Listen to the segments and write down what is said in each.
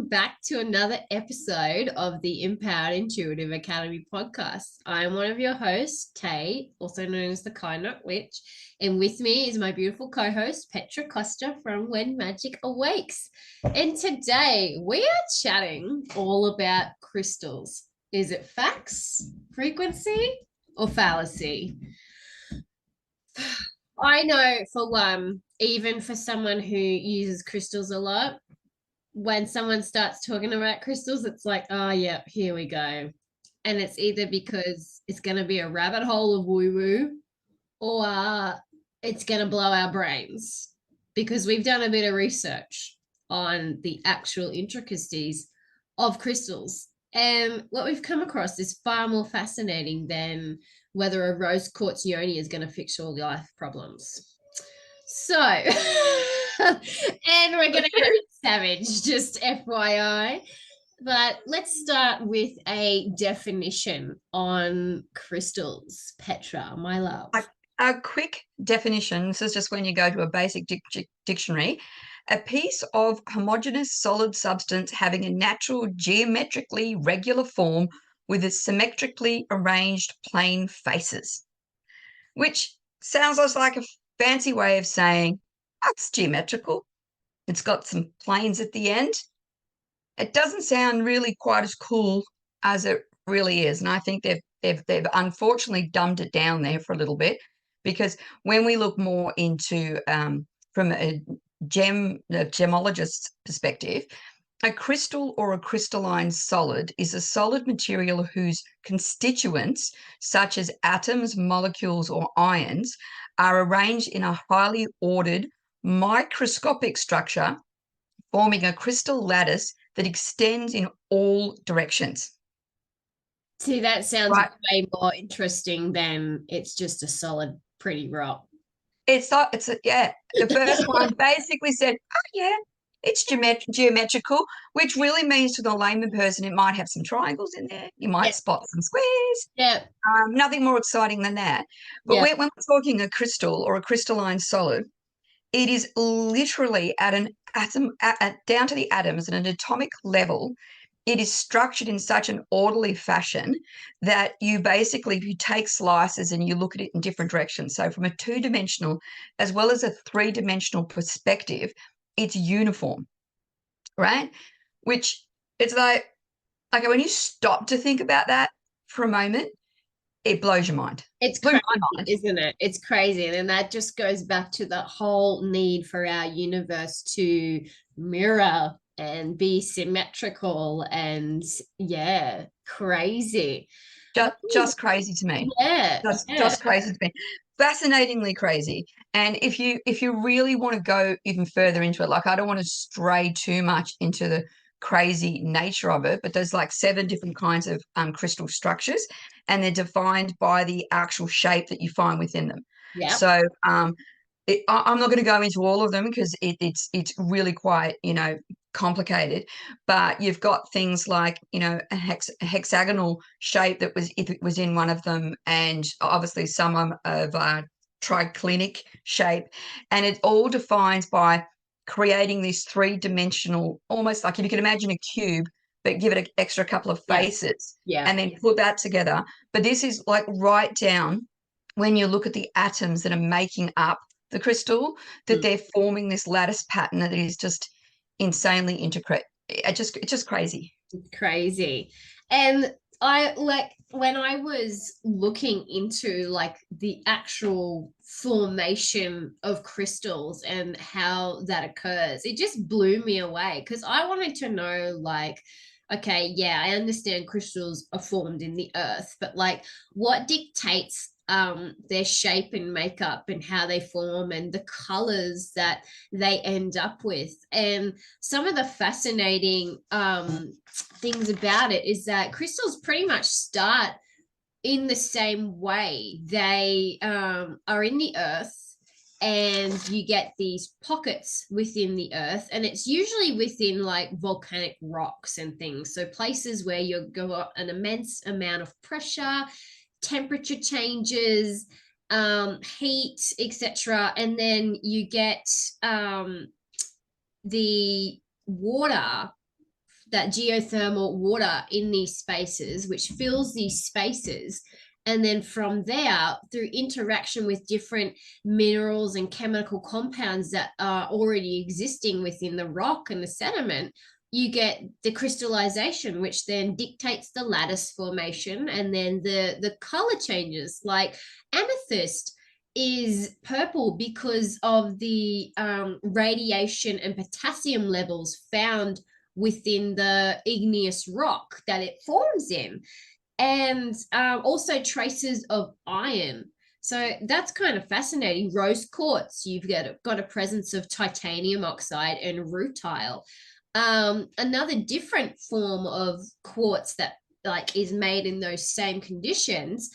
welcome back to another episode of the Empowered Intuitive Academy podcast. I'm one of your hosts, Tay, also known as the Kynoch Witch, and with me is my beautiful co-host, Petra Costa from When Magic Awakes. And today we are chatting all about crystals. Is it facts, frequency, or fallacy? I know for one, even for someone who uses crystals a lot, when someone starts talking about crystals, it's like, oh, yeah, here we go. And it's either because it's going to be a rabbit hole of woo-woo or it's going to blow our brains because we've done a bit of research on the actual intricacies of crystals. And what we've come across is far more fascinating than whether a rose quartz yoni is going to fix all your life problems. So, and we're going to get a bit savage, just FYI. But let's start with a definition on crystals. Petra, my love. A quick definition, this is just when you go to a basic dictionary, a piece of homogeneous solid substance having a natural geometrically regular form with a symmetrically arranged plane faces, which sounds like a fancy way of saying it's geometrical. It's got some planes at the end. It doesn't sound really quite as cool as it really is, and I think they've unfortunately dumbed it down there for a little bit, because when we look more into from a gemologist's perspective, a crystal or a crystalline solid is a solid material whose constituents, such as atoms, molecules, or ions, are arranged in a highly ordered microscopic structure, forming a crystal lattice that extends in all directions. See, that sounds way more interesting than it's just a solid, pretty rock. The first one basically said, oh, yeah, it's geometrical, which really means to the layman person it might have some triangles in there. You might spot some squares. Yeah. Nothing more exciting than that. But when we're talking a crystal or a crystalline solid, it is literally at an atom, down to the atoms at an atomic level. It is structured in such an orderly fashion that you basically, if you take slices and you look at it in different directions, so from a two-dimensional as well as a three-dimensional perspective, it's uniform, right? Which it's like when you stop to think about that for a moment, it blows your mind. It's crazy, isn't it? It's crazy. And that just goes back to the whole need for our universe to mirror and be symmetrical and crazy. Just crazy to me. Just crazy to me. Fascinatingly crazy. And if you really want to go even further into it, like I don't want to stray too much into the crazy nature of it, but there's like 7 different kinds of crystal structures, and they're defined by the actual shape that you find within them. Yeah. So I'm not going to go into all of them because it's really quite, complicated, but you've got things like, a hexagonal shape that was in one of them, and obviously some of triclinic shape, and it all defines by creating this 3-dimensional, almost like if you can imagine a cube, but give it an extra couple of faces, and then put that together. But this is like right down when you look at the atoms that are making up the crystal, that they're forming this lattice pattern that is just insanely intricate. It's just crazy. It's crazy. And I like when I was looking into like the actual formation of crystals and how that occurs, it just blew me away because I wanted to know, like, okay, yeah, I understand crystals are formed in the earth, but like what dictates their shape and makeup and how they form and the colors that they end up with. And some of the fascinating things about it is that crystals pretty much start in the same way. They are in the earth, and you get these pockets within the earth, and it's usually within like volcanic rocks and things, so places where you got an immense amount of pressure, temperature changes, heat, etc. And then you get the water that geothermal water in these spaces, which fills these spaces. And then from there, through interaction with different minerals and chemical compounds that are already existing within the rock and the sediment, you get the crystallization, which then dictates the lattice formation, and then the color changes. Like amethyst is purple because of the radiation and potassium levels found within the igneous rock that it forms in, and also traces of iron. So that's kind of fascinating. Rose quartz, you've got a presence of titanium oxide and rutile. Another different form of quartz that like is made in those same conditions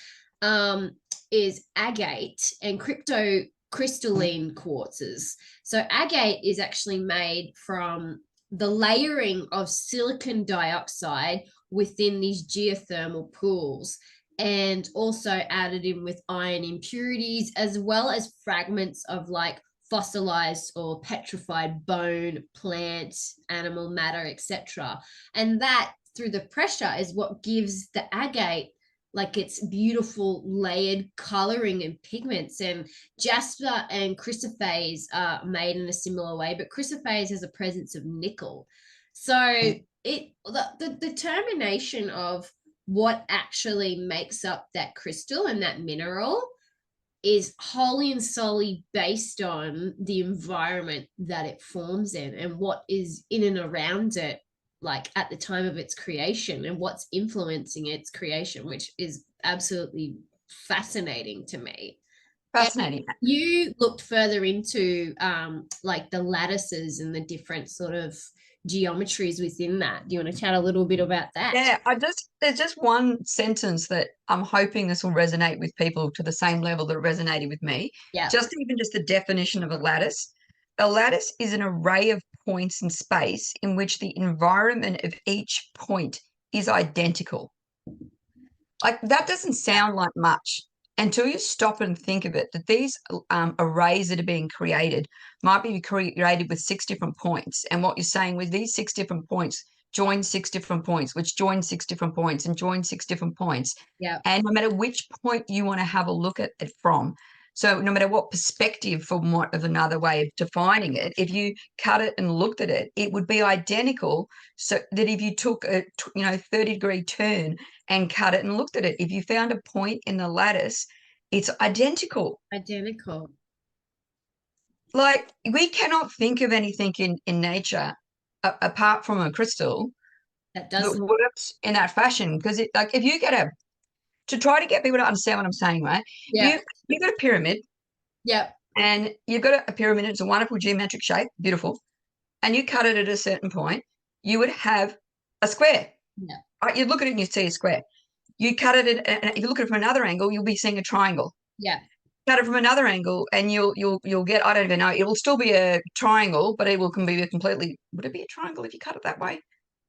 is agate and cryptocrystalline quartzes. So agate is actually made from the layering of silicon dioxide within these geothermal pools, and also added in with iron impurities, as well as fragments of like fossilized or petrified bone, plant, animal matter, etc. And that through the pressure is what gives the agate like its beautiful layered coloring and pigments. And jasper and chrysoprase are made in a similar way, but chrysoprase has a presence of nickel. So the determination of what actually makes up that crystal and that mineral is wholly and solely based on the environment that it forms in and what is in and around it, like at the time of its creation, and what's influencing its creation, which is absolutely fascinating to me. Fascinating. And you looked further into like the lattices and the different sort of geometries within that. Do you want to chat a little bit about that? Yeah, there's just one sentence that I'm hoping this will resonate with people to the same level that it resonated with me. Yeah. Just even just the definition of a lattice. A lattice is an array of points in space in which the environment of each point is identical. Like that doesn't sound like much until you stop and think of it, that these arrays that are being created might be created with 6 different points. And what you're saying with these 6 different points join 6 different points, which join 6 different points and join 6 different points. Yeah. And no matter which point you want to have a look at it from, so no matter what perspective, for want of another way of defining it, if you cut it and looked at it, it would be identical. So that if you took a 30-degree turn and cut it and looked at it, if you found a point in the lattice, it's identical. Identical. Like we cannot think of anything in nature apart from a crystal That that doesn't. works in that fashion. Because it, like, if you get to try to get people to understand what I'm saying, right? Yeah. You've got a pyramid. Yeah. And you've got a pyramid. It's a wonderful geometric shape, beautiful. And you cut it at a certain point, you would have a square. Yeah. Right? You look at it and you see a square. You cut it, and if you look at it from another angle, you'll be seeing a triangle. Yeah. Cut it from another angle, and you'll get, I don't even know. It will still be a triangle, but it will can be a completely. Would it be a triangle if you cut it that way?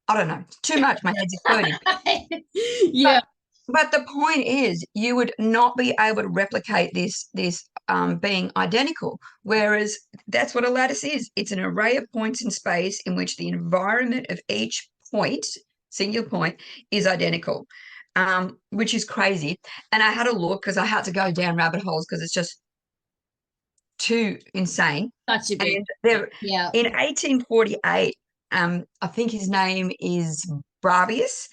I don't know. Too much. My head's exploding. Yeah. But the point is, you would not be able to replicate this being identical. Whereas that's what a lattice is. It's an array of points in space in which the environment of each point, single point, is identical, which is crazy. And I had a look because I had to go down rabbit holes because it's just too insane. Such a big. And there, Yeah. in 1848, I think his name is Bravius,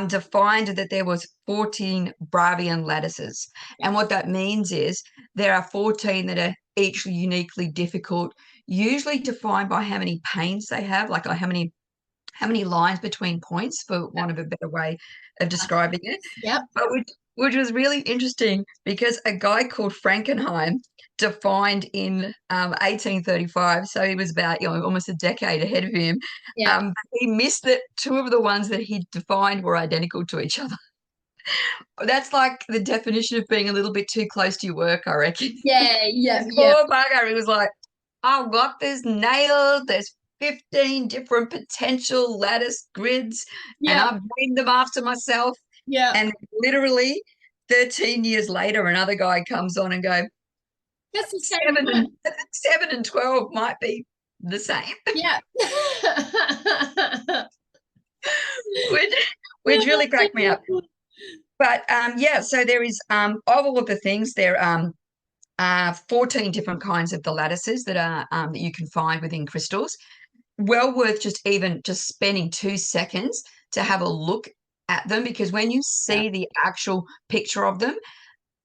defined that there was 14 Bravian lattices. And what that means is there are 14 that are each uniquely difficult, usually defined by how many panes they have, like how many lines between points, for want of a better way of describing it. Yep. But which was really interesting because a guy called Frankenheim defined in 1835, so he was about almost a decade ahead of him. Yeah. He missed that 2 of the ones that he defined were identical to each other. That's like the definition of being a little bit too close to your work, I reckon. Yeah. Yeah. Yeah. Poor bugger, he was like, I've got this nailed. There's 15 different potential lattice grids, and Yeah. I've named them after myself. Yeah. And literally 13 years later, another guy comes on and go, That's the same one. 7 and 12 might be the same. Yeah. which, which really cracked me up. But yeah, so there is of all of the things there 14 different kinds of the lattices that are that you can find within crystals. Well worth just spending 2 seconds to have a look at them, because when you see the actual picture of them,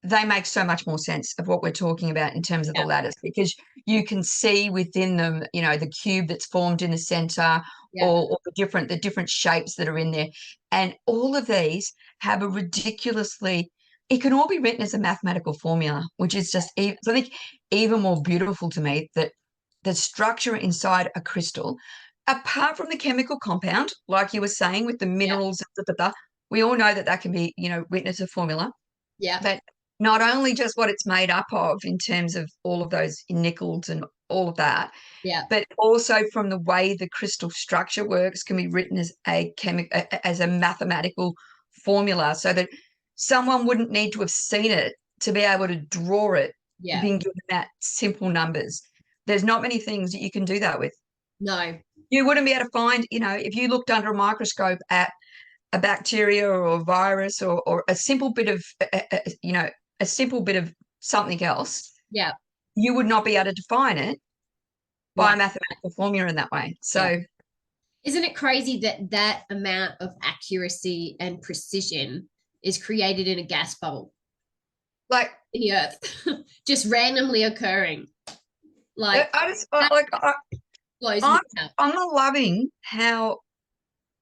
they make so much more sense of what we're talking about in terms of the lattice, because you can see within them, you know, the cube that's formed in the center, or the different shapes that are in there. And all of these have a ridiculously, it can all be written as a mathematical formula, which is just, I think, even more beautiful to me, that the structure inside a crystal, apart from the chemical compound, like you were saying, with the minerals, we all know that that can be, you know, written as a formula. Yeah. But not only just what it's made up of in terms of all of those nickels and all of that, but also from the way the crystal structure works, can be written as as a mathematical formula, so that someone wouldn't need to have seen it to be able to draw it, being given that simple numbers. There's not many things that you can do that with. No. You wouldn't be able to find, you know, if you looked under a microscope at a bacteria or a virus, or a simple bit of, you know, a simple bit of something else, you would not be able to define it by a mathematical formula in that way. So isn't it crazy that that amount of accuracy and precision is created in a gas bubble, like in the earth, just randomly occurring? Like, blows me up. I'm not loving how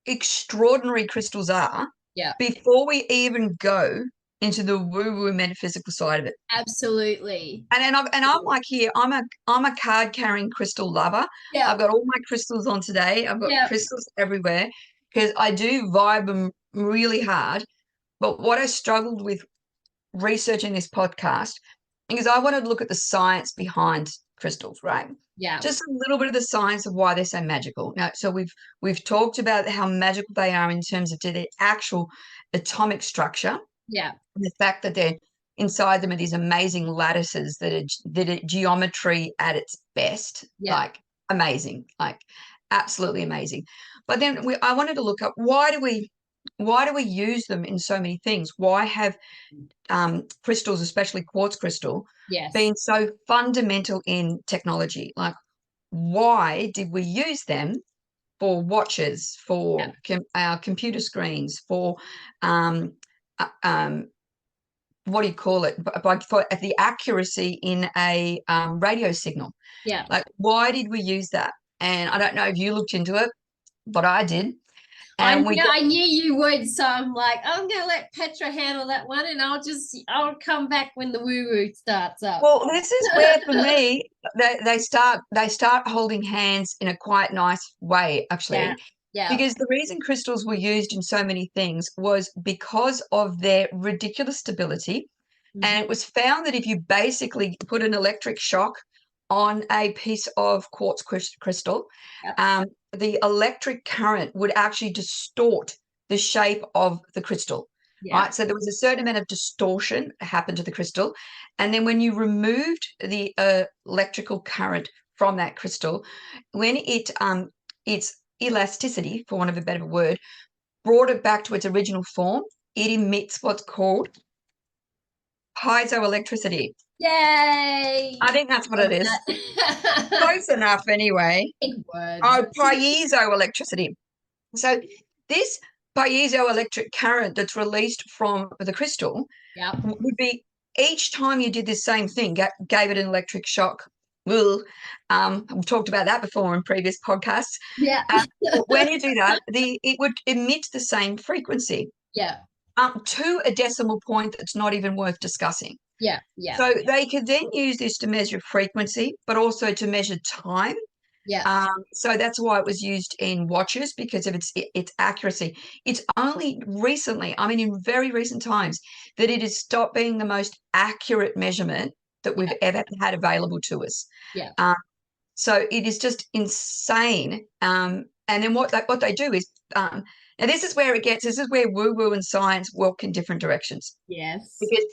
extraordinary crystals are before we even go into the woo-woo metaphysical side of it. Absolutely. And I'm like, here, I'm a card carrying crystal lover. I've got all my crystals on today. I've got crystals everywhere, because I do vibe them really hard. But what I struggled with researching this podcast, because I wanted to look at the science behind crystals, right? Yeah. Just a little bit of the science of why they're so magical. Now, so we've talked about how magical they are in terms of their actual atomic structure. Yeah. And the fact that they're inside them are these amazing lattices that are geometry at its best. Like amazing, like absolutely amazing. But then I wanted to look up, why do we use them in so many things? Why have crystals, especially quartz crystal, been so fundamental in technology? Like, why did we use them for watches, for our computer screens, for what do you call it? For the accuracy in a radio signal. Yeah. Like, why did we use that? And I don't know if you looked into it, but I did. And I knew you would, so I'm like, I'm gonna let Petra handle that one, and I'll come back when the woo-woo starts up. Well, this is where, for me, they start holding hands in a quite nice way, actually. Yeah. Because the reason crystals were used in so many things was because of their ridiculous stability. And it was found that if you basically put an electric shock on a piece of quartz crystal, the electric current would actually distort the shape of the crystal. Right. So there was a certain amount of distortion happened to the crystal. And then when you removed the electrical current from that crystal, when its elasticity, for want of a better word, brought it back to its original form, it emits what's called piezoelectricity. Yay! I think that's what it is. Close enough anyway. Big word. Oh, piezoelectricity. So this piezoelectric current that's released from the crystal would be, each time you did this same thing, gave it an electric shock. We've talked about that before in previous podcasts. Yeah. When you do that, it would emit the same frequency. Yeah. To a decimal point that's not even worth discussing. Yeah. So they could then use this to measure frequency, but also to measure time. Yeah. So that's why it was used in watches, because of its accuracy. It's only recently, I mean, in very recent times, that it has stopped being the most accurate measurement that we've ever had available to us. Yeah. So it is just insane. And then what they do is, now this is where woo-woo and science walk in different directions. Yes. Because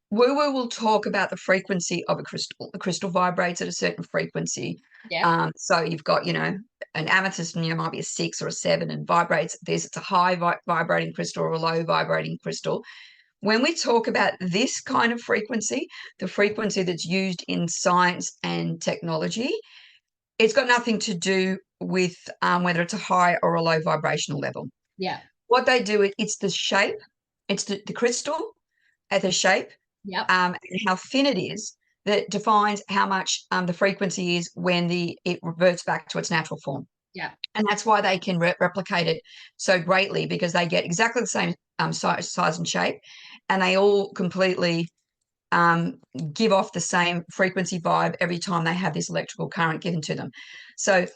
woo-woo will talk about the frequency of a crystal. The crystal vibrates at a certain frequency. Yeah. So you've got, an amethyst, and might be a 6 or a 7 and vibrates this. It's a high vibrating crystal or a low vibrating crystal. When we talk about this kind of frequency, the frequency that's used in science and technology, it's got nothing to do with whether it's a high or a low vibrational level. Yeah. What they do, it's the shape, it's the crystal at the shape, Yep. and how thin it is that defines how much the frequency is when it reverts back to its natural form. Yeah. And that's why they can replicate it so greatly, because they get exactly the same size and shape, and they all completely give off the same frequency vibe every time they have this electrical current given to them. So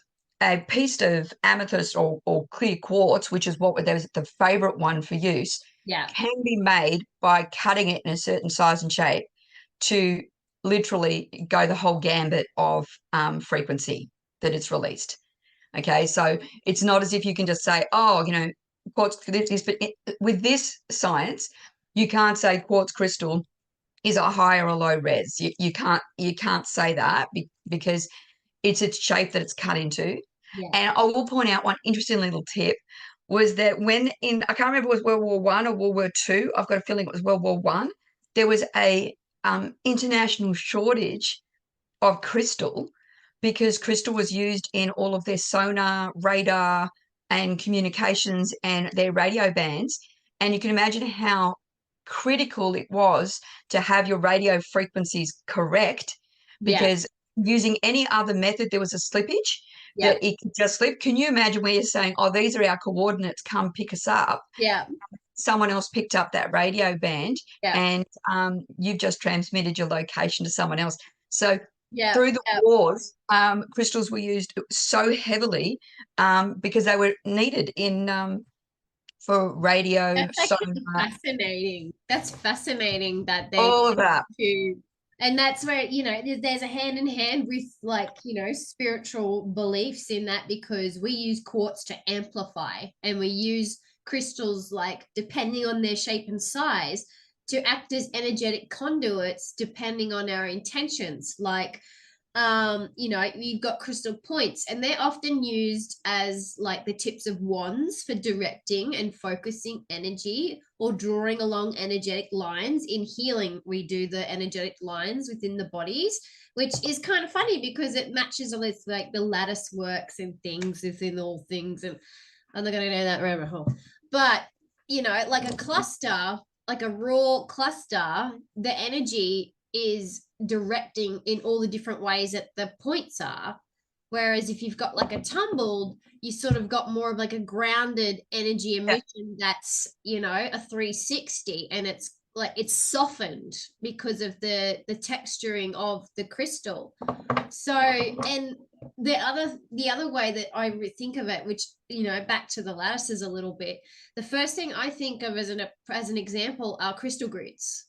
a piece of amethyst or clear quartz, which is what was the favorite one for use, Yeah. can be made by cutting it in a certain size and shape to literally go the whole gambit of frequency that it's released. Okay, so it's not as if you can just say, oh, quartz this, but with this science, you can't say quartz crystal is a high or a low res. You can't say that because it's its shape that it's cut into. Yeah. And I will point out one interesting little tip was that I can't remember if it was World War One or World War Two. I've got a feeling it was World War One. There was a international shortage of crystal because crystal was used in all of their sonar, radar, and communications and their radio bands. And you can imagine how critical it was to have your radio frequencies correct, Yeah. because using any other method, there was a slippage Yeah. that it could just slip. Can you imagine where you're saying, oh, these are our coordinates, come pick us up? Yeah. Someone else picked up that radio band, Yeah. and you've just transmitted your location to someone else. So Yeah. through the wars, crystals were used so heavily because they were needed in for radio, That's actually sonar, fascinating. That's fascinating that they all of that. to, and that's where, there's a hand in hand with like, spiritual beliefs in that, because we use quartz to amplify, and we use crystals, like depending on their shape and size, to act as energetic conduits depending on our intentions. Like, you've got crystal points, and they're often used as like the tips of wands for directing and focusing energy or drawing along energetic lines. In healing, we do the energetic lines within the bodies, which is kind of funny because it matches all this, like the lattice works and things within all things. And I'm not going to go that rabbit hole, but like a cluster, like a raw cluster, the energy is directing in all the different ways that the points are. Whereas if you've got like a tumbled, you sort of got more of like a grounded energy emission that's, a 360, and it's like it's softened because of the texturing of the crystal. So, and the other way that I think of it, which, back to the lattices a little bit, the first thing I think of as an example are crystal grids.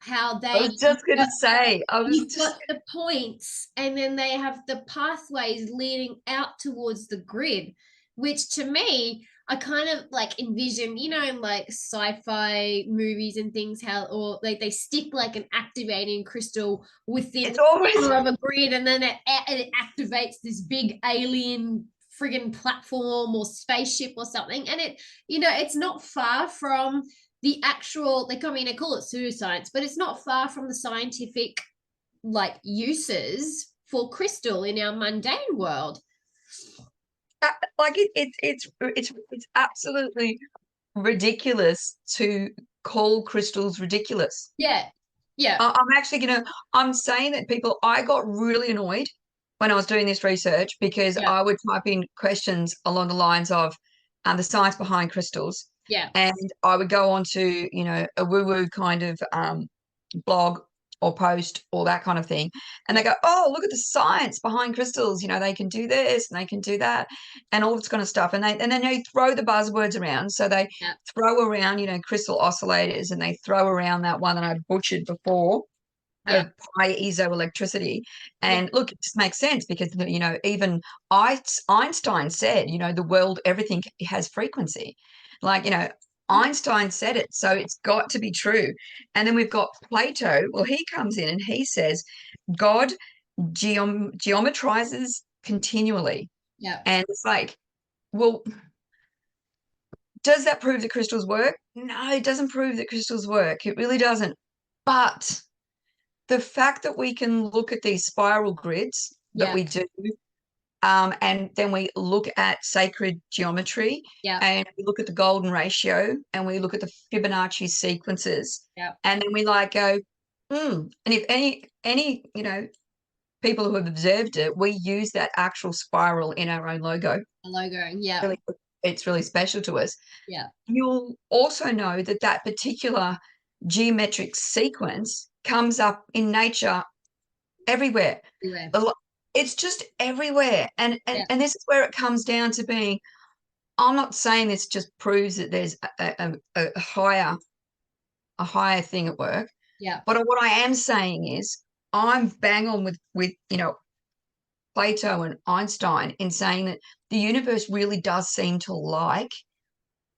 How I they was just going to say, you've got the points, and then they have the pathways leading out towards the grid, which to me, I kind of like envision, in like sci-fi movies and things, how or they stick like an activating crystal within it's the always center of a grid, and then it activates this big alien friggin' platform or spaceship or something. And it's not far from the actual, like, I mean, they call it pseudoscience, but it's not far from the scientific like uses for crystal in our mundane world. like it's absolutely ridiculous to call crystals ridiculous. Yeah. Yeah. I'm actually I'm saying that I got really annoyed when I was doing this research because Yeah. I would type in questions along the lines of the science behind crystals. Yeah. And I would go on to, a woo-woo kind of blog or post or that kind of thing. And Yeah. they go, oh, look at the science behind crystals. They can do this and they can do that and all this kind of stuff. And then they throw the buzzwords around. So they Yeah. throw around, crystal oscillators, and they throw around that one that I butchered before Yeah. of piezoelectricity. Yeah. And look, it just makes sense because, even Einstein said, the world, everything has frequency. Like, Einstein said it, so it's got to be true. And then we've got Plato. Well, he comes in and he says, God geometrizes continually. Yeah. And it's like, well, does that prove that crystals work? No, it doesn't prove that crystals work. It really doesn't. But the fact that we can look at these spiral grids that Yeah. we do, and then we look at sacred geometry, Yeah. and we look at the golden ratio, and we look at the Fibonacci sequences, Yeah. and then we like go, and if any people who have observed it, we use that actual spiral in our own logo. A logo. Yeah. Really, it's really special to us. Yeah. You'll also know that that particular geometric sequence comes up in nature everywhere. Anyway. It's just everywhere. And Yeah. this is where it comes down to being, I'm not saying this just proves that there's a higher thing at work. Yeah. But what I am saying is I'm bang on with Plato and Einstein in saying that the universe really does seem to like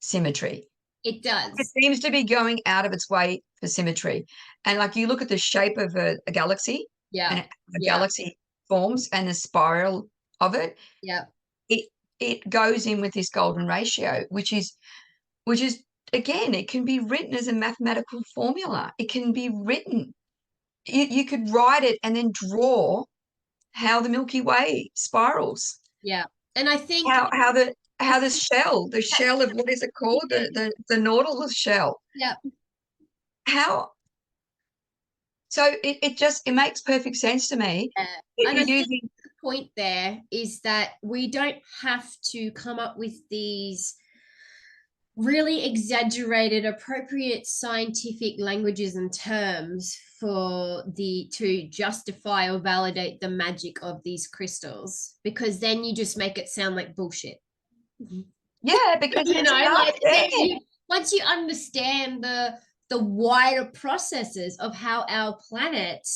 symmetry. It does. It seems to be going out of its way for symmetry. And like you look at the shape of a galaxy, Yeah. and a galaxy forms and the spiral of it. Yeah. It goes in with this golden ratio, which is again, it can be written as a mathematical formula. It can be written. You could write it and then draw how the Milky Way spirals. Yeah. And I think How the shell of what is it called? The Nautilus shell. yeah. How so it makes perfect sense to me. And I think Using the point there is that we don't have to come up with these really exaggerated, appropriate scientific languages and terms to justify or validate the magic of these crystals, because then you just make it sound like bullshit. yeah, because once you understand the wider processes of how our planet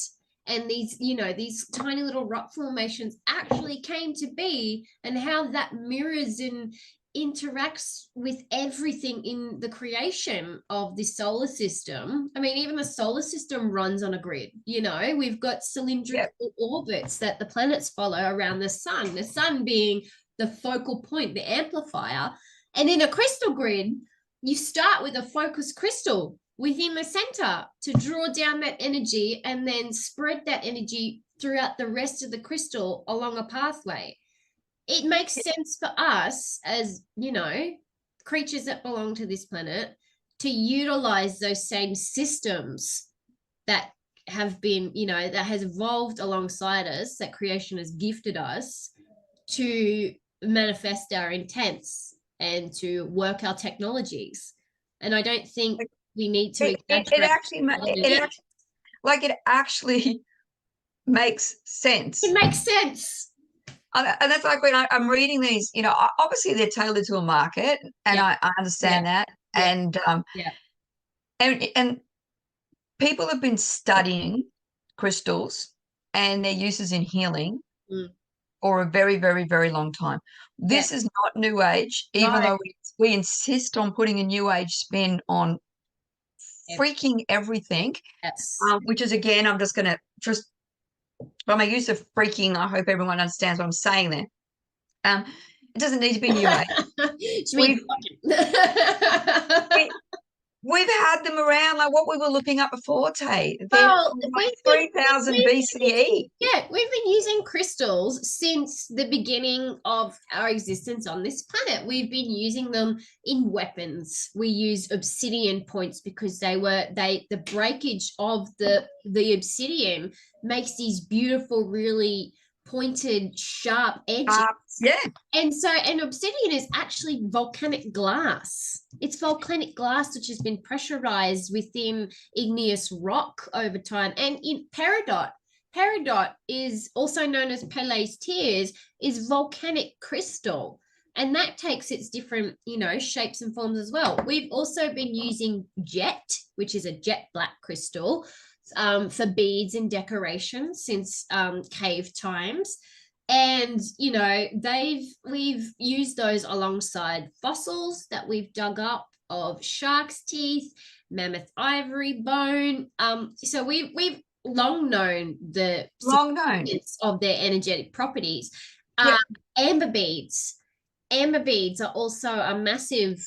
and these tiny little rock formations actually came to be, and how that mirrors and interacts with everything in the creation of the solar system. I mean, even the solar system runs on a grid. We've got cylindrical orbits that the planets follow around the sun being the focal point, the amplifier. And in a crystal grid, you start with a focused crystal within the center to draw down that energy and then spread that energy throughout the rest of the crystal along a pathway. It makes sense for us as, creatures that belong to this planet to utilize those same systems that have been, that has evolved alongside us, that creation has gifted us to manifest our intents and to work our technologies. And I don't think we need to it actually makes sense. It makes sense. And that's like when I'm reading these, obviously they're tailored to a market, and I understand that. And and people have been studying crystals and their uses in healing for a very, very, very long time. This is not New Age, even though we insist on putting a New Age spin on freaking everything. Yes. Which is, again, I'm just going to by my use of freaking, I hope everyone understands what I'm saying there. It doesn't need to be New Age. We've had them around, like what we were looking up before, Tay. Well, like 3000 BCE. Yeah, we've been using crystals since the beginning of our existence on this planet. We've been using them in weapons. We use obsidian points because the breakage of the obsidian makes these beautiful, really pointed, sharp edges. And obsidian is actually volcanic glass. It's volcanic glass which has been pressurized within igneous rock over time. And in peridot is also known as Pele's tears, is volcanic crystal. And that takes its different, shapes and forms as well. We've also been using jet, which is a jet black crystal, for beads and decorations since cave times. And we've used those alongside fossils that we've dug up of shark's teeth, mammoth ivory bone. So we've long known the Long known. significance of their energetic properties. Yep. Amber beads. Amber beads are also a massive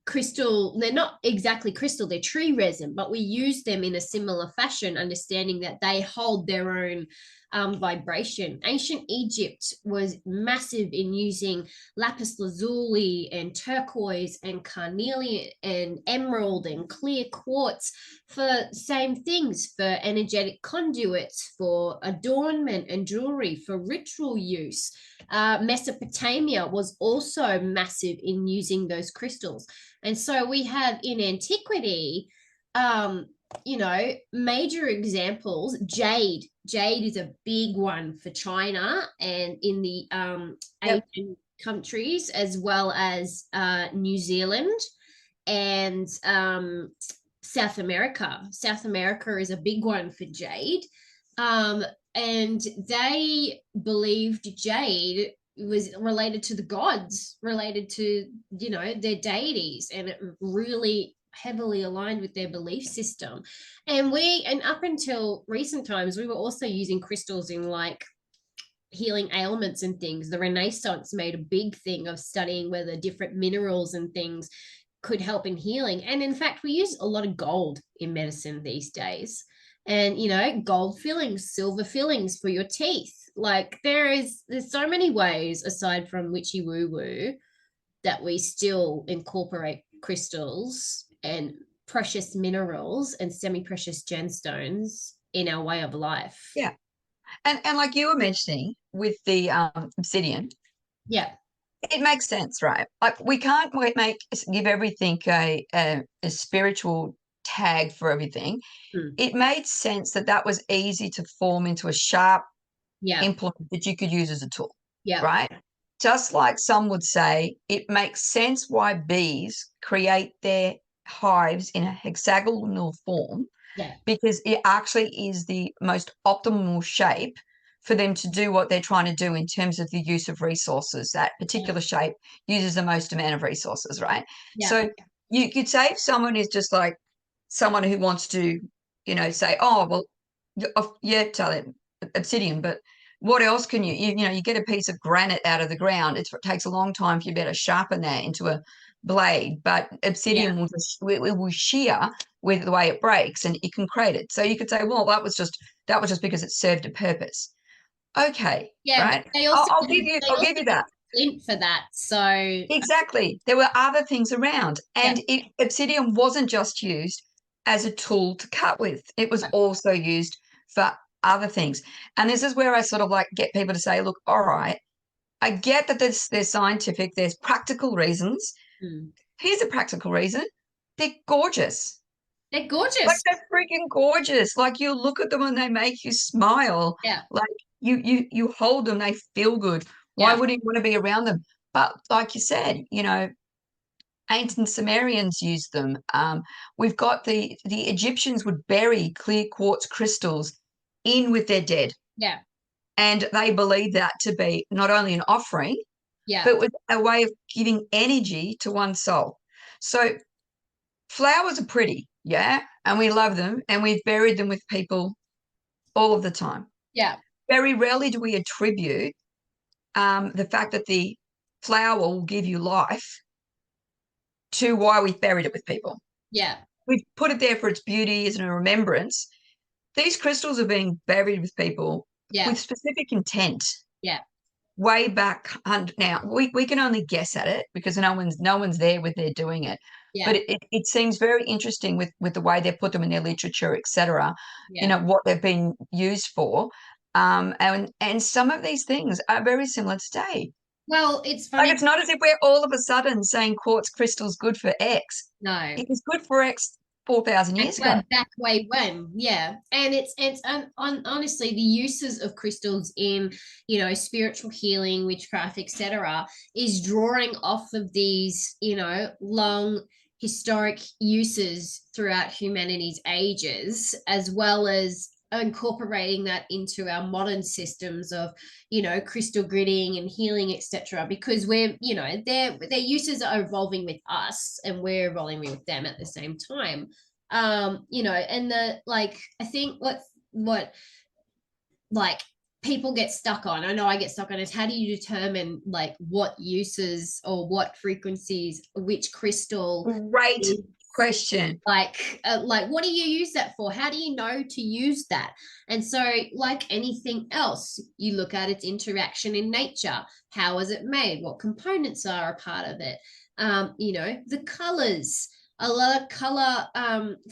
crystal. They're not exactly crystal, they're tree resin, but we use them in a similar fashion, understanding that they hold their own vibration. Ancient Egypt was massive in using lapis lazuli and turquoise and carnelian and emerald and clear quartz for same things, for energetic conduits, for adornment and jewelry, for ritual use. Mesopotamia was also massive in using those crystals. And so we have in antiquity, major examples. Jade is a big one for China and in the Asian countries, as well as New Zealand and South America. South America is a big one for jade. And they believed jade was related to the gods, related to, their deities, and it really heavily aligned with their belief system. And up until recent times, we were also using crystals in like healing ailments and things. The Renaissance made a big thing of studying whether different minerals and things could help in healing. And in fact, we use a lot of gold in medicine these days. And gold fillings, silver fillings for your teeth. Like there's so many ways aside from witchy woo woo that we still incorporate crystals and precious minerals and semi-precious gemstones in our way of life. Yeah. And like you were mentioning with the obsidian, yeah, it makes sense, right? Like we can't give everything a spiritual tag for everything. It made sense that was easy to form into a sharp implement that you could use as a tool, right? Just like some would say, it makes sense why bees create their hives in a hexagonal form, because it actually is the most optimal shape for them to do what they're trying to do in terms of the use of resources. That particular shape uses the most amount of resources, right? So you could say if someone is just like someone who wants to, say, oh, well, Tayla, obsidian, but what else can you get a piece of granite out of the ground. It takes a long time for you to sharpen that into a blade, but obsidian will shear with the way it breaks and it can create it. So you could say, well, that was just because it served a purpose. Okay. Yeah. Right. I'll give you that. Flint for that. So exactly. There were other things around. And obsidian wasn't just used as a tool to cut with. It was also used for other things. And this is where I sort of like get people to say, look, all right, I get that there's scientific, there's practical reasons. Here's a practical reason. They're gorgeous. They're gorgeous. Like they're freaking gorgeous. Like you look at them and they make you smile. Yeah. Like you hold them, they feel good. Why would you want to be around them? But like you said, ancient Sumerians used them. We've got the Egyptians would bury clear quartz crystals in with their dead. Yeah. And they believed that to be not only an offering, but was a way of giving energy to one's soul. So flowers are pretty, and we love them, and we've buried them with people all of the time. Yeah. Very rarely do we attribute the fact that the flower will give you life to why we've buried it with people. Yeah. We've put it there for its beauty as a remembrance. These crystals are being buried with people with specific intent. Yeah. Way back now, we can only guess at it because no one's there with they're doing it. But it seems very interesting with the way they put them in their literature, etc. What they've been used for. And some of these things are very similar today. Well, it's funny. Like it's not as if we're all of a sudden saying quartz crystal's good for X. No. It was good for X 4,000 years ago. Back way when, and it's honestly the uses of crystals in spiritual healing, witchcraft, etc., is drawing off of these long historic uses throughout humanity's ages, as well as incorporating that into our modern systems of crystal gridding and healing, etc., because we're their uses are evolving with us and we're evolving with them at the same time. You know, and the like, I think what like people get stuck on, I know I get stuck on, is how do you determine like what uses or what frequencies which crystal Great is, question. like what do you use that for? How do you know to use that? And so, like anything else, you look at its interaction in nature. How is it made? What components are a part of it? You know, the colors, a lot of color,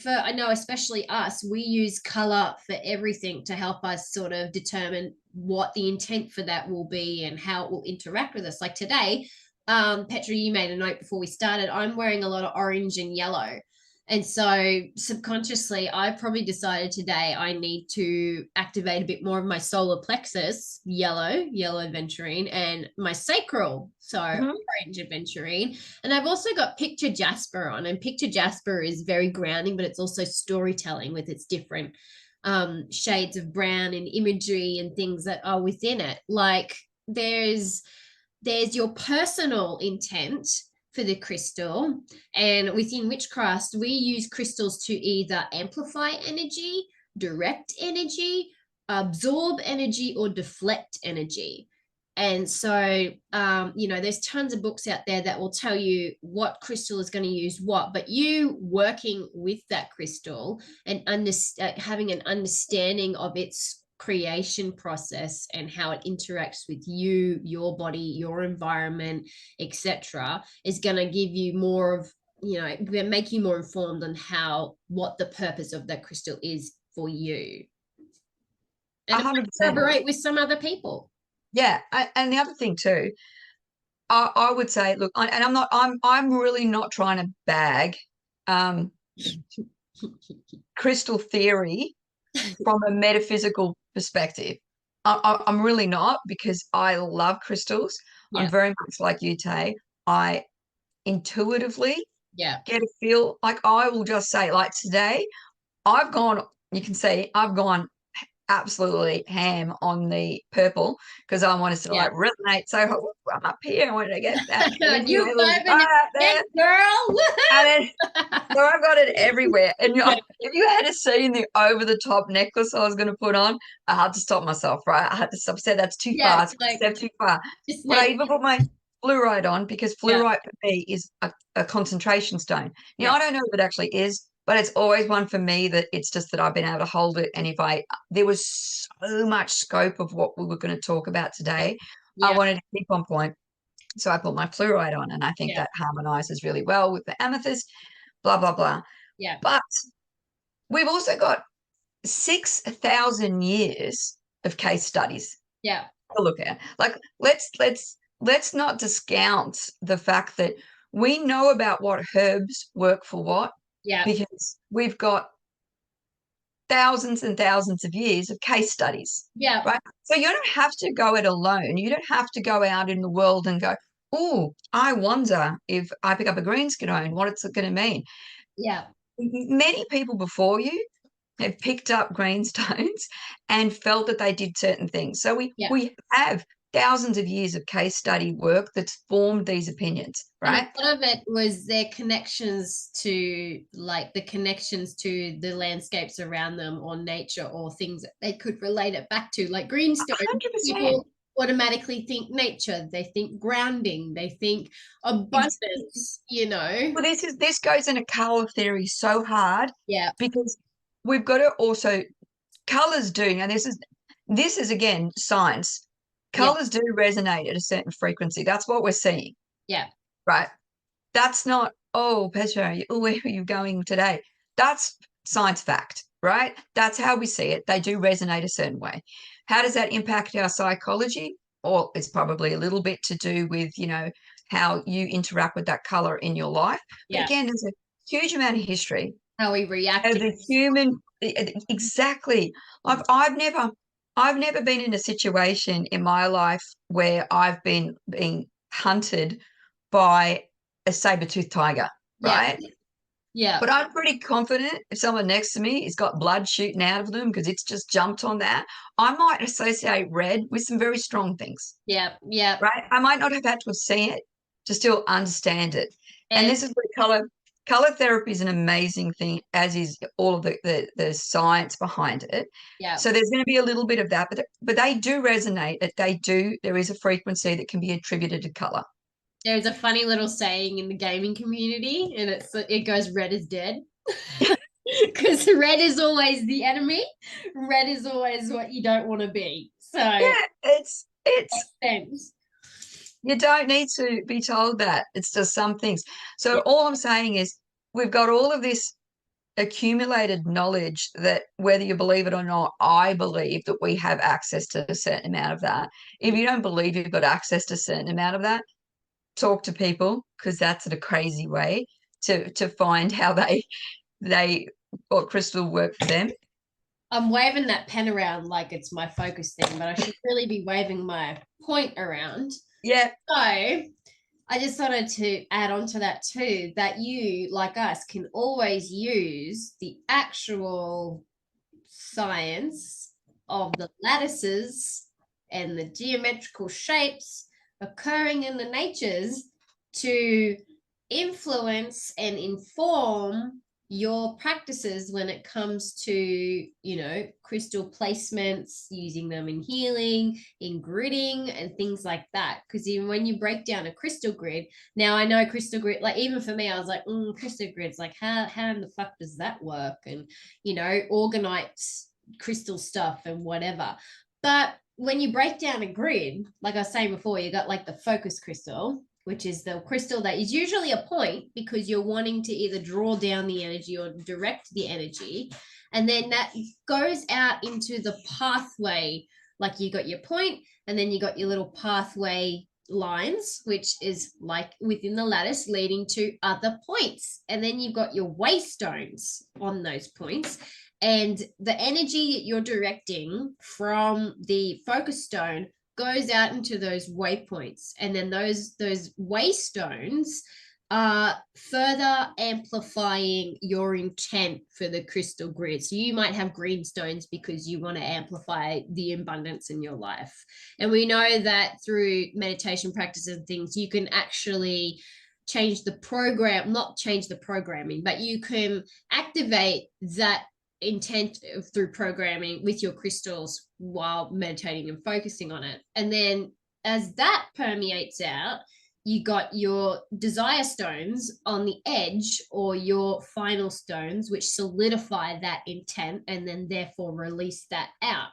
for, I know especially us, we use color for everything to help us sort of determine what the intent for that will be and how it will interact with us. Like today, Petra, you made a note before we started, I'm wearing a lot of orange and yellow. And so subconsciously, I probably decided today I need to activate a bit more of my solar plexus, yellow aventurine, and my sacral, so orange aventurine. And I've also got picture jasper on, and picture jasper is very grounding, but it's also storytelling with its different shades of brown and imagery and things that are within it. Like there's your personal intent for the crystal, and within witchcraft we use crystals to either amplify energy, direct energy, absorb energy, or deflect energy. And so you know, there's tons of books out there that will tell you what crystal is going to use what, but you working with that crystal and having an understanding of its creation process and how it interacts with you, your body, your environment, etc., is going to give you more of, you know, make you more informed on what the purpose of that crystal is for you, and 100%. collaborate with some other people. Yeah, and the other thing too, I would say, look, I'm really not trying to bag crystal theory from a metaphysical perspective. I'm really not, because I love crystals. Yeah. I'm very much like you, Tay. I intuitively Yeah. get a feel. Like, I will just say, like today, you can see I've gone absolutely ham on the purple, because I wanted to like resonate. So I'm up here. I wanted to get that energy You levels vibing out there, girl. and then so I've got it everywhere. And if you had seen the over the top necklace I was going to put on, I had to stop myself. Right, I had to stop. Said that's too far. It's like, step too far. But I even put my fluorite on, because fluorite for me is a concentration stone. Now, I don't know if it actually is, but it's always one for me that it's just that I've been able to hold it. And there was so much scope of what we were going to talk about today, I wanted to keep on point. So I put my fluorite on, and I think that harmonizes really well with the amethyst, blah, blah, blah. Yeah. But we've also got 6,000 years of case studies to look at. Like, let's not discount the fact that we know about what herbs work for what, because we've got thousands and thousands of years of case studies. Yeah. Right. So you don't have to go it alone. You don't have to go out in the world and go, oh, I wonder if I pick up a greenstone, what it's going to mean. Yeah. Many people before you have picked up greenstones and felt that they did certain things. So we have thousands of years of case study work that's formed these opinions, right? And a lot of it was their connections to, like, the connections to the landscapes around them, or nature, or things that they could relate it back to, like greenstone. 100%. People automatically think nature, they think grounding, they think abundance, you know. Well, this goes into color theory so hard. Yeah. Because we've got to also, colors do, now this is again science. Colors do resonate at a certain frequency. That's what we're seeing. Yeah. Right. That's not, oh, Petra, where are you going today? That's science fact, right? That's how we see it. They do resonate a certain way. How does that impact our psychology? Or it's probably a little bit to do with, how you interact with that color in your life. But again, there's a huge amount of history. How we react as a human. Exactly. Like, I've never been in a situation in my life where I've been being hunted by a saber-toothed tiger, right? Yeah. But I'm pretty confident if someone next to me has got blood shooting out of them because it's just jumped on that, I might associate red with some very strong things. Yeah. Yeah. Right? I might not have had to have seen it to still understand it. And this is where color color therapy is an amazing thing, as is all of the science behind it. Yeah. So there's going to be a little bit of that, but they do resonate. There is a frequency that can be attributed to color. There's a funny little saying in the gaming community, and it goes, red is dead. Because red is always the enemy. Red is always what you don't want to be. So yeah, it's makes sense. you don't need to be told that. It's just some things. So all I'm saying is we've got all of this accumulated knowledge that, whether you believe it or not, I believe that we have access to a certain amount of that. If you don't believe you've got access to a certain amount of that, talk to people, because that's a crazy way to find how they or crystal work for them. I'm waving that pen around like it's my focus thing, but I should really be waving my point around. Yeah. So I just wanted to add on to that too, that you, like us, can always use the actual science of the lattices and the geometrical shapes occurring in the natures to influence and inform your practices when it comes to, you know, crystal placements, using them in healing, in gridding, and things like that. Because even when you break down a crystal grid, now I know crystal grid, like even for me, I was like, crystal grids, like how in the fuck does that work? And, you know, organite crystal stuff and whatever. But when you break down a grid, like I was saying before, you got like the focus crystal, which is the crystal that is usually a point because you're wanting to either draw down the energy or direct the energy. And then that goes out into the pathway. Like you got your point, and then you got your little pathway lines, which is like within the lattice leading to other points. And then you've got your waystones on those points. And the energy that you're directing from the focus stone goes out into those waypoints, and then those waystones are further amplifying your intent for the crystal grid. So you might have green stones because you want to amplify the abundance in your life. And we know that through meditation practices and things, you can actually change the program, not change the programming, but you can activate that intent through programming with your crystals while meditating and focusing on it. And then as that permeates out, you got your desire stones on the edge, or your final stones, which solidify that intent and then therefore release that out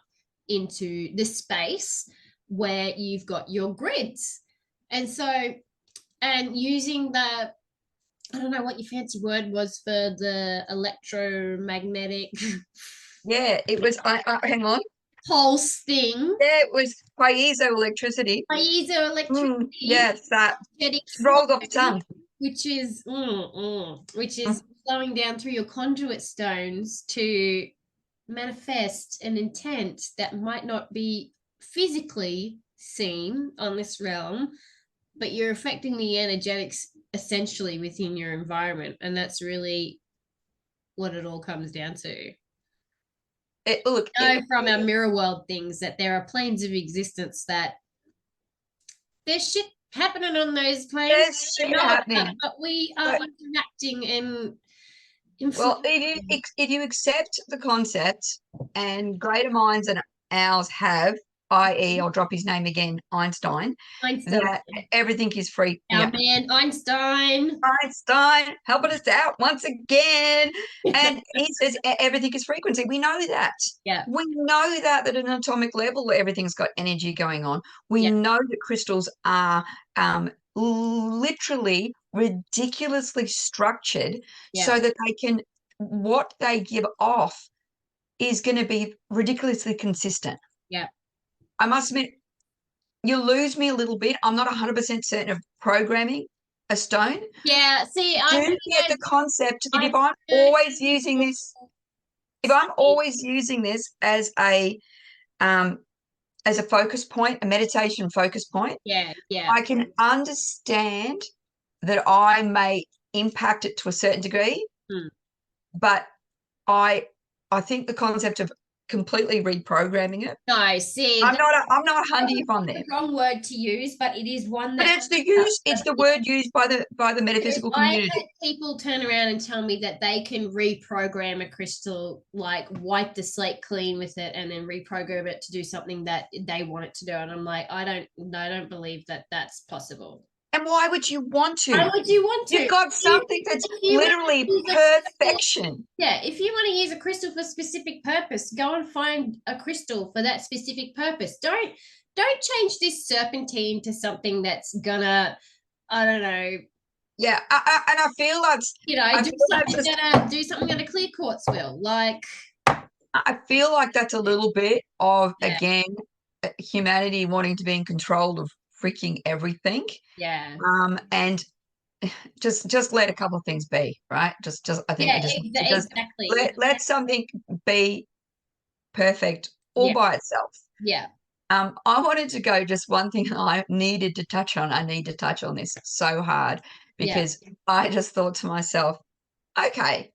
into the space where you've got your grids. And so, and using the, I don't know what your fancy word was for the electromagnetic. Yeah, it was. Hang on. Pulse thing. Yeah, it was piezoelectricity. Piezoelectricity. Yes, that rolled off the tongue. Which is flowing down through your conduit stones to manifest an intent that might not be physically seen on this realm, but you're affecting the energetics essentially within your environment. And that's really what it all comes down to. From our mirror world things, that there are planes of existence that there's shit happening on those planes. There's shit happening. But we are interacting and well, if you accept the concept, and greater minds than ours have, i.e., I'll drop his name again, Einstein. That everything is free. Our man Einstein helping us out once again. And he says everything is frequency. We know that. Yeah. We know that at an atomic level, everything's got energy going on. We know that crystals are literally ridiculously structured so that they can, what they give off is going to be ridiculously consistent. Yeah. I must admit, you lose me a little bit. I'm not 100% certain of programming a stone. Yeah, see, I do get the concept that if I'm always using this as a focus point, a meditation focus point, I can understand that I may impact it to a certain degree, but I think the concept of completely reprogramming it. No, see, I'm not handy on the there. wrong word to use, but it is one But that it's the word used by the metaphysical I community. had people turn around and tell me that they can reprogram a crystal, like wipe the slate clean with it and then reprogram it to do something that they want it to do. And I'm like, I don't believe that that's possible. And why would you want to? Why would you want to? You've got something that's literally perfection. Yeah, if you want to use a crystal for a specific purpose, go and find a crystal for that specific purpose. Don't change this serpentine to something that's gonna, I don't know. Yeah, and I feel that's Do something that a clear quartz will. Like, I feel like that's a little bit of again humanity wanting to be in control of freaking everything. Yeah. And just let a couple of things be, right? I think Exactly. Let something be perfect all by itself. Yeah. I wanted to go just one thing I needed to touch on. I need to touch on this so hard because I just thought to myself, okay,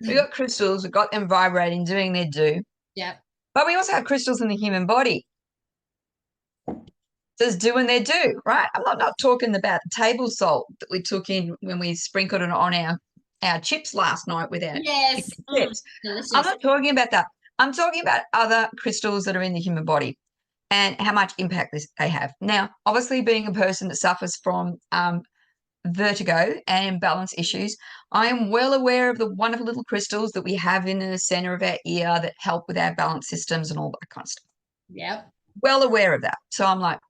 we got crystals, we've got them vibrating, doing their do. Yeah. But we also have crystals in the human body. Just doing their do, right? I'm not talking about table salt that we took in when we sprinkled it on our chips last night with our chips. I'm not talking about that. I'm talking about other crystals that are in the human body and how much impact they have. Now, obviously, being a person that suffers from vertigo and balance issues, I am well aware of the wonderful little crystals that we have in the center of our ear that help with our balance systems and all that kind of stuff. Yep. Well aware of that. So I'm like,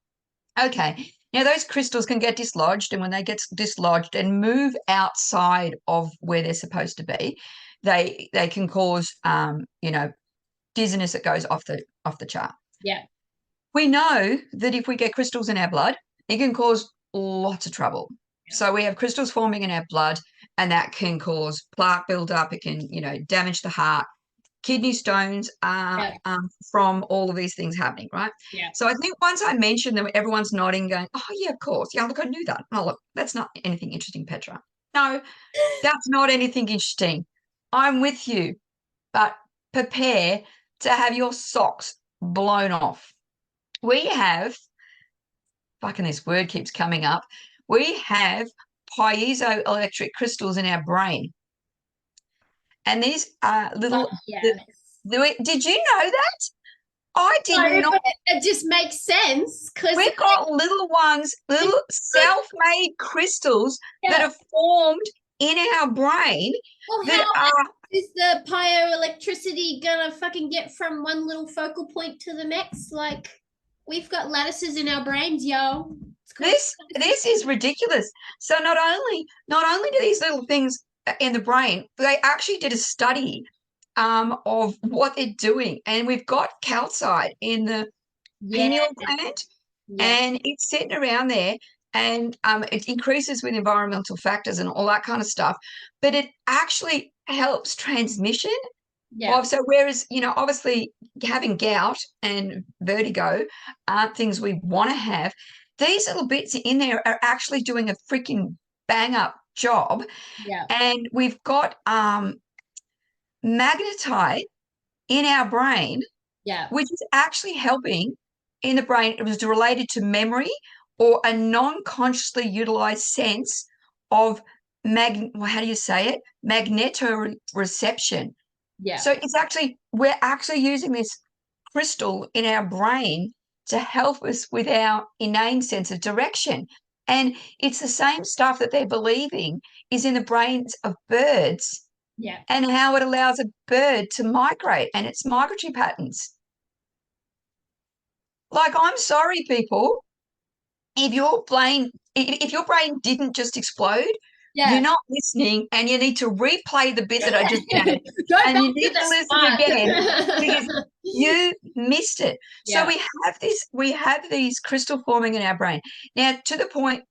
okay, now those crystals can get dislodged, and when they get dislodged and move outside of where they're supposed to be, they can cause dizziness that goes off the chart. Yeah. We know that if we get crystals in our blood, it can cause lots of trouble. So we have crystals forming in our blood, and that can cause plaque buildup. It can, damage the heart, kidney stones from all of these things happening, right? Yeah. So I think once I mentioned them, everyone's nodding, going, oh, yeah, of course. Yeah, look, I knew that. Oh, look, that's not anything interesting, Petra. No, that's not anything interesting. I'm with you, but prepare to have your socks blown off. We have, fucking this word keeps coming up, we have piezoelectric crystals in our brain. And these are little, did you know that? I did not. It just makes sense because we've got little ones, little self-made crystals that are formed in our brain. Well, is the piezoelectricity gonna fucking get from one little focal point to the next? Like, we've got lattices in our brains, yo. This is ridiculous. So not only do these little things in the brain, they actually did a study of what they're doing, and we've got calcite in the pineal gland, and it's sitting around there, and it increases with environmental factors and all that kind of stuff, but it actually helps transmission. So whereas, obviously having gout and vertigo aren't things we want to have, these little bits in there are actually doing a freaking bang up job. And we've got magnetite in our brain, which is actually helping in the brain. It was related to memory or a non-consciously utilized sense of magnetoreception. So we're actually using this crystal in our brain to help us with our innate sense of direction. And it's the same stuff that they're believing is in the brains of birds. And how it allows a bird to migrate and its migratory patterns. Like, I'm sorry, people, if your brain didn't just explode, you're not listening, and you need to replay the bit that I just said, and you need to listen again because you missed it. So we have these crystal forming in our brain. Now, to the point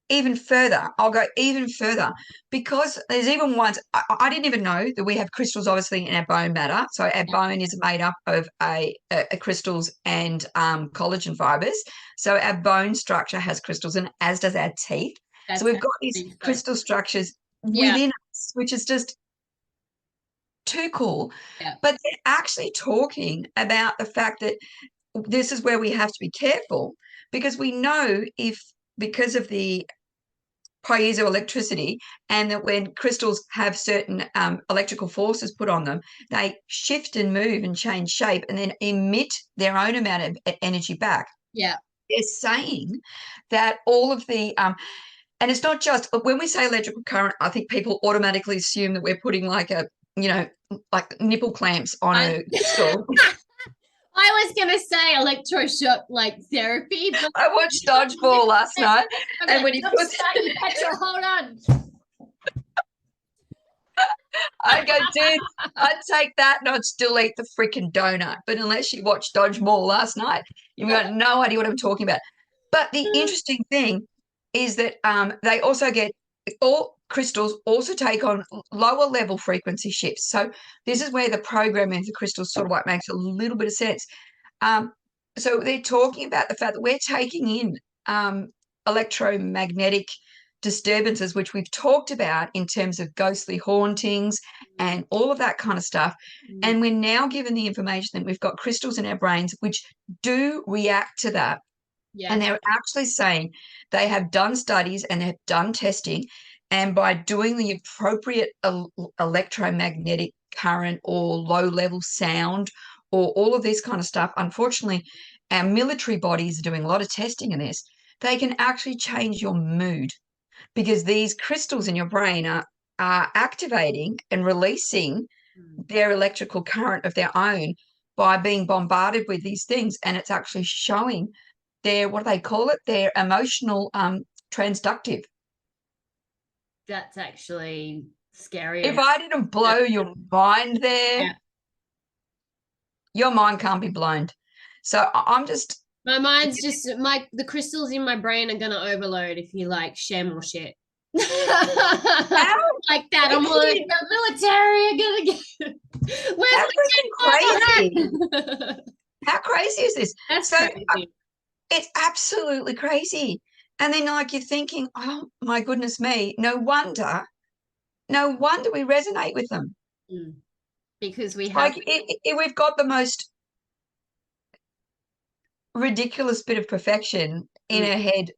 even further, I'll go even further, because there's even ones I didn't even know that we have crystals obviously in our bone matter. So our bone is made up of a crystals and collagen fibers. So our bone structure has crystals, and as does our teeth. So we've got these crystal structures within us, which is just too cool. Yeah. But they're actually talking about the fact that this is where we have to be careful, because we know because of the piezoelectricity, and that when crystals have certain electrical forces put on them, they shift and move and change shape and then emit their own amount of energy back. Yeah. They're saying that all of the and it's not just when we say electrical current, I think people automatically assume that we're putting like like nipple clamps on a crystal. I was gonna say electroshock like therapy, but I watched Dodgeball last night, and when he puts, Petra, hold on. I go, dude, I'd take that and I'd still eat the freaking donut. But unless you watched Dodgeball last night, you've got no idea what I'm talking about. But the interesting thing is that they also get all crystals also take on lower level frequency shifts. So this is where the programming of the crystals sort of like makes a little bit of sense. So they're talking about the fact that we're taking in electromagnetic disturbances, which we've talked about in terms of ghostly hauntings and all of that kind of stuff. And we're now given the information that we've got crystals in our brains which do react to that. Yeah. And they're actually saying they have done studies and they've done testing. And by doing the appropriate electromagnetic current or low level sound or all of this kind of stuff, unfortunately, our military bodies are doing a lot of testing in this. They can actually change your mood, because these crystals in your brain are activating and releasing their electrical current of their own by being bombarded with these things. And it's actually showing their, what do they call it? Their emotional transductive. That's actually scary. If I didn't blow your mind there, yeah. Your mind can't be blown. So I'm just... My mind's just, the crystals in my brain are going to overload if you like sham or shit. Like that. I'm like, the military are going to get... Where's crazy? How crazy is this? That's crazy. It's absolutely crazy. And then like you're thinking, oh my goodness me, no wonder we resonate with them. Because we have... Like we've got the most ridiculous bit of perfection in our head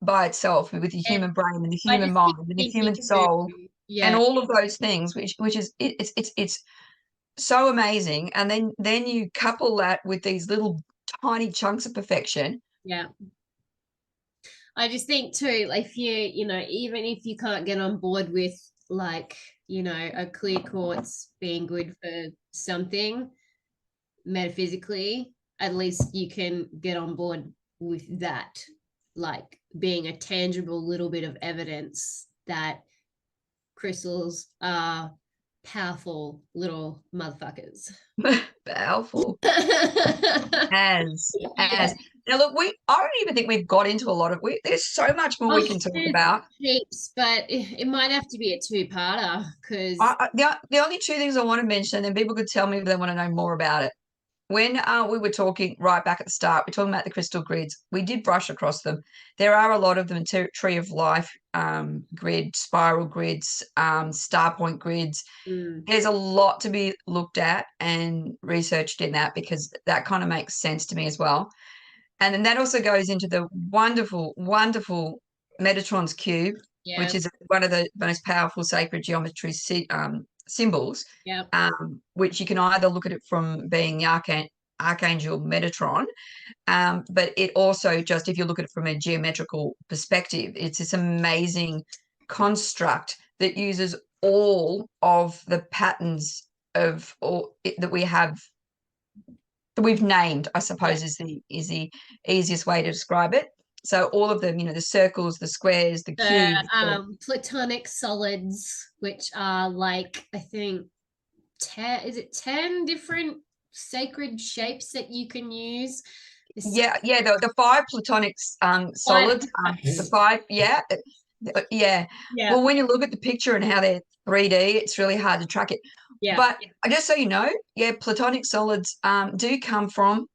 by itself, with the human brain and the human mind and the human soul, and all of those things, which is it's so amazing. And then you couple that with these little tiny chunks of perfection. Yeah. I just think too, if you even if you can't get on board with like a clear quartz being good for something metaphysically, at least you can get on board with that, like being a tangible little bit of evidence that crystals are powerful little motherfuckers. Powerful. as now look, I don't even think we've got into a lot of there's so much more we can talk about. Heaps, but it might have to be a two-parter, because the only two things I want to mention, and then people could tell me if they want to know more about it. When we were talking right back at the start, we're talking about the crystal grids. We did brush across them. There are a lot of them: Tree of Life grid, spiral grids, star point grids. There's a lot to be looked at and researched in that, because that kind of makes sense to me as well. And then that also goes into the wonderful, wonderful Metatron's cube, which is one of the most powerful sacred geometry symbols, which you can either look at it from being the Archangel Metatron, but it also, just if you look at it from a geometrical perspective, it's this amazing construct that uses all of the patterns of that we have, that we've named, I suppose, is the easiest way to describe it. So all of them, the circles, the squares, the cubes, platonic solids, which are like, I think 10 different sacred shapes that you can use. The 5 platonic solids, the 5, yeah. Well, when you look at the picture and how they're 3D, it's really hard to track it. But just so you know, platonic solids do come from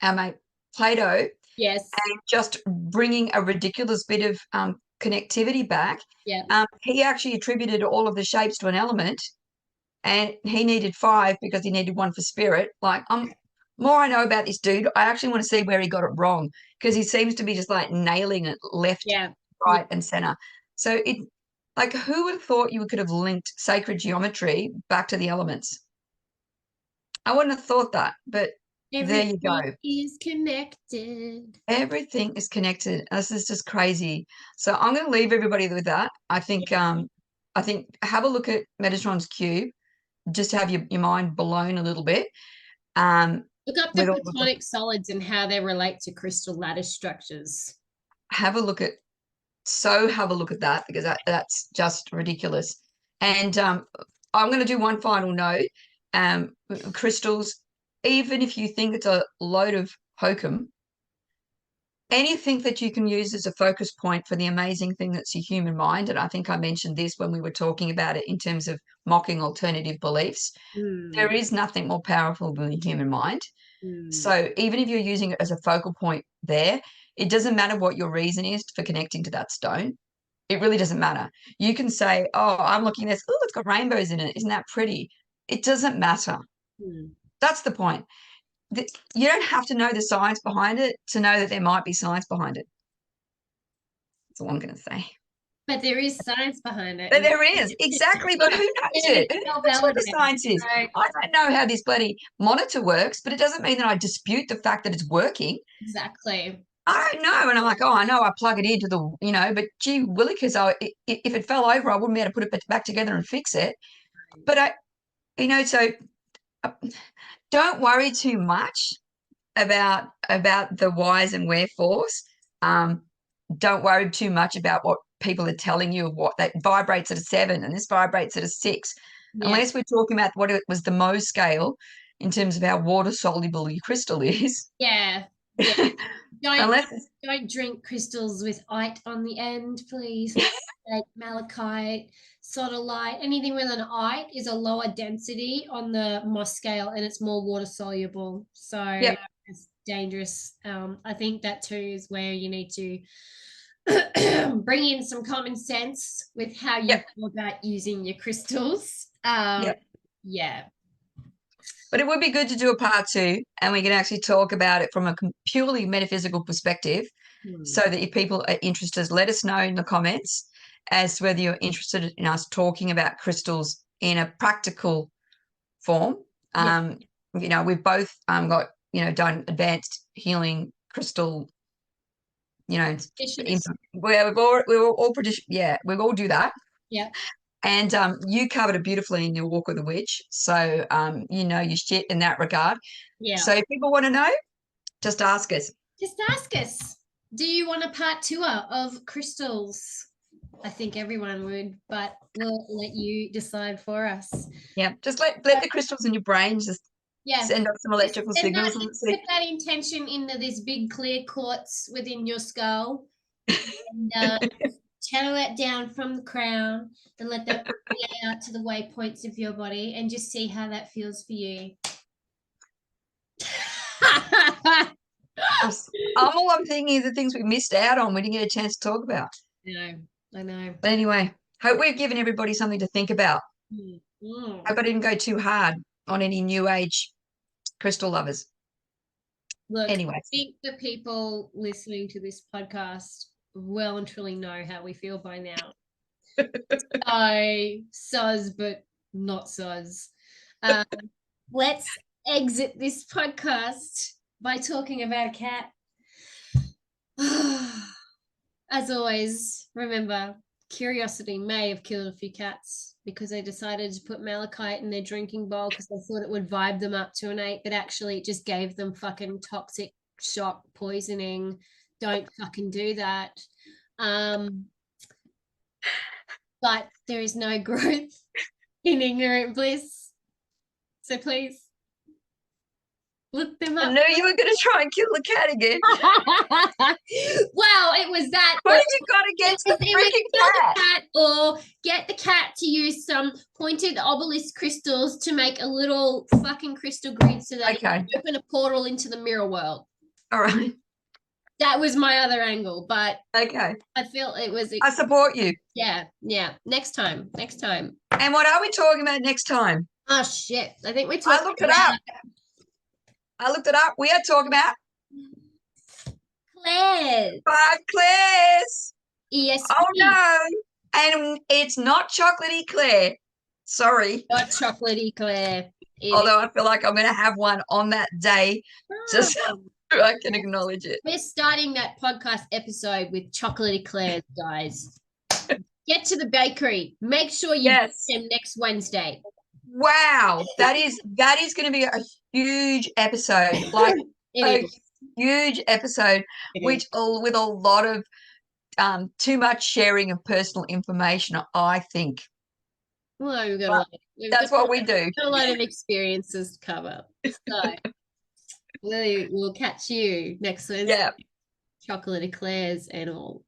our mate Plato. Yes. And just bringing a ridiculous bit of connectivity back. Yeah. He actually attributed all of the shapes to an element, and he needed 5 because he needed 1 for spirit. Like, more I know about this dude, I actually want to see where he got it wrong, because he seems to be just like nailing it left, right, and center. So like, who would have thought you could have linked sacred geometry back to the elements? I wouldn't have thought that, but there you go. Everything is connected. Everything is connected. This is just crazy. So I'm going to leave everybody with that. I think have a look at Metatron's cube. Just have your mind blown a little bit. Look up the platonic solids and how they relate to crystal lattice structures. Have a look at that, because that's just ridiculous. And I'm going to do one final note. Crystals, even if you think it's a load of hokum, anything that you can use as a focus point for the amazing thing that's your human mind, and I think I mentioned this when we were talking about it in terms of mocking alternative beliefs, there is nothing more powerful than the human mind. So even if you're using it as a focal point there, it doesn't matter what your reason is for connecting to that stone. It really doesn't matter. You can say, oh, I'm looking at this. Oh, it's got rainbows in it. Isn't that pretty? It doesn't matter. That's the point. You don't have to know the science behind it to know that there might be science behind it. That's all I'm going to say. But there is science behind it. But there is, exactly. But who knows it? Who knows what the science is? I don't know how this bloody monitor works, but it doesn't mean that I dispute the fact that it's working. Exactly. I don't know. And I'm like, oh, I know I plug it into the, but gee willikers, if it fell over, I wouldn't be able to put it back together and fix it. But so don't worry too much about the whys and wherefores. Don't worry too much about what people are telling you of what that vibrates at a 7 and this vibrates at a 6. Unless we're talking about what it was the Mohs scale in terms of how water soluble your crystal is. Don't drink crystals with "ite" on the end, please. Like malachite, sodalite, anything with an "ite" is a lower density on the Mohs scale, and it's more water soluble. So it's dangerous. I think that too is where you need to bring in some common sense with how you go about using your crystals. But it would be good to do a part 2, and we can actually talk about it from a purely metaphysical perspective, so that if people are interested, let us know in the comments as to whether you're interested in us talking about crystals in a practical form. We've both got, done advanced healing crystal, we all do that. And you covered it beautifully in your Walk with the Witch. So, your shit in that regard. So if people want to know, just ask us. Just ask us. Do you want a part 2 of crystals? I think everyone would, but we'll let you decide for us. Yeah, just let the crystals in your brain just send up some electrical signals. Put that intention into this big clear quartz within your skull. And channel it down from the crown, then let that out to the waypoints of your body, and just see how that feels for you. All I'm thinking is the things we missed out on, we didn't get a chance to talk about. I know. But anyway, hope we've given everybody something to think about. Hope I didn't go too hard on any new age crystal lovers. Look, anyway, I think the people listening to this podcast well and truly know how we feel by now. Soz, but not soz. Let's exit this podcast by talking about a cat. As always, remember, curiosity may have killed a few cats because they decided to put malachite in their drinking bowl because they thought it would vibe them up to an 8, but actually it just gave them fucking toxic shock poisoning. Don't fucking do that. But there is no growth in ignorant bliss. So please look them up. I knew you were going to try and kill the cat again. Well, it was that. What have you got against the freaking cat? Or get the cat to use some pointed obelisk crystals to make a little fucking crystal grid so that it can open a portal into the mirror world. All right. That was my other angle, but I feel it was. I support you. Yeah. Next time. And what are we talking about next time? Oh shit! I think we're I talking looked it about up. We are talking about Claire's 5 Claire's. Oh ESP. no. And it's not chocolatey Claire. Sorry. Not chocolatey Claire. It Although I feel like I'm going to have one on that day just is. so I can acknowledge it. We're starting that podcast episode with chocolatey Claire's, guys. Get to the bakery. Make sure you get Yes. them next Wednesday. Wow. That is going to be a huge episode. Like It a is. huge episode, It which is. with a lot of too much sharing of personal information, I think. Well, But that's what we do. got a lot of experiences to cover. So we'll catch you next Wednesday. Yeah. Chocolate eclairs and all.